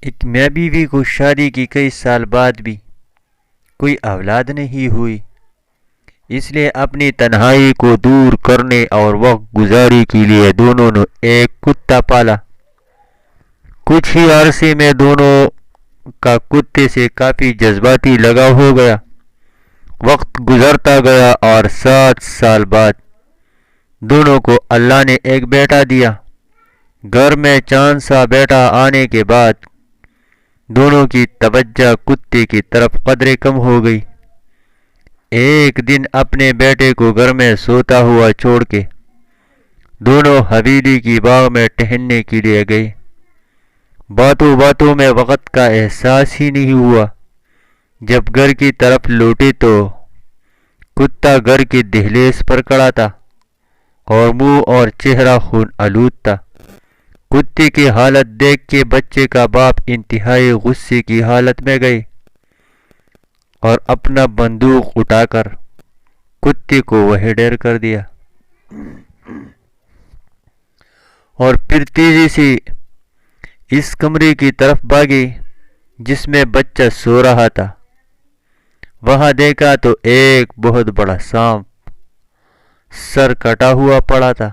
ایک میں بیوی کو شادی کی کئی سال بعد بھی کوئی اولاد نہیں ہوئی، اس لیے اپنی تنہائی کو دور کرنے اور وقت گزاری کے لیے دونوں نے ایک کتا پالا۔ کچھ ہی عرصے میں دونوں کا کتے سے کافی جذباتی لگاؤ ہو گیا۔ وقت گزرتا گیا اور 7 سال بعد دونوں کو اللہ نے ایک بیٹا دیا۔ گھر میں چاند سا بیٹا آنے کے بعد دونوں کی توجہ کتے کی طرف قدرے کم ہو گئی۔ ایک دن اپنے بیٹے کو گھر میں سوتا ہوا چھوڑ کے دونوں حویلی کی باغ میں ٹہلنے کے لیے گئے۔ باتوں باتوں میں وقت کا احساس ہی نہیں ہوا۔ جب گھر کی طرف لوٹے تو کتا گھر کی دہلیز پر کھڑا تھا اور منہ اور چہرہ خون آلود تھا۔ کتے کی حالت دیکھ کے بچے کا باپ انتہائی غصے کی حالت میں گئے اور اپنا بندوق اٹھا کر کتے کو وہیں ڈیر کر دیا اور پھر تیزی سے اس کمرے کی طرف بھاگے جس میں بچہ سو رہا تھا۔ وہاں دیکھا تو ایک بہت بڑا سانپ سر کٹا ہوا پڑا تھا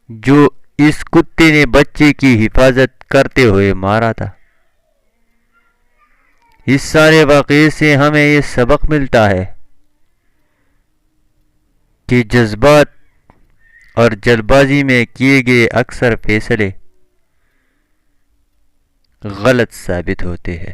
جو اس کتے نے بچے کی حفاظت کرتے ہوئے مارا تھا۔ اس سارے واقعے سے ہمیں یہ سبق ملتا ہے کہ جذبات اور جلد بازی میں کیے گئے اکثر فیصلے غلط ثابت ہوتے ہیں۔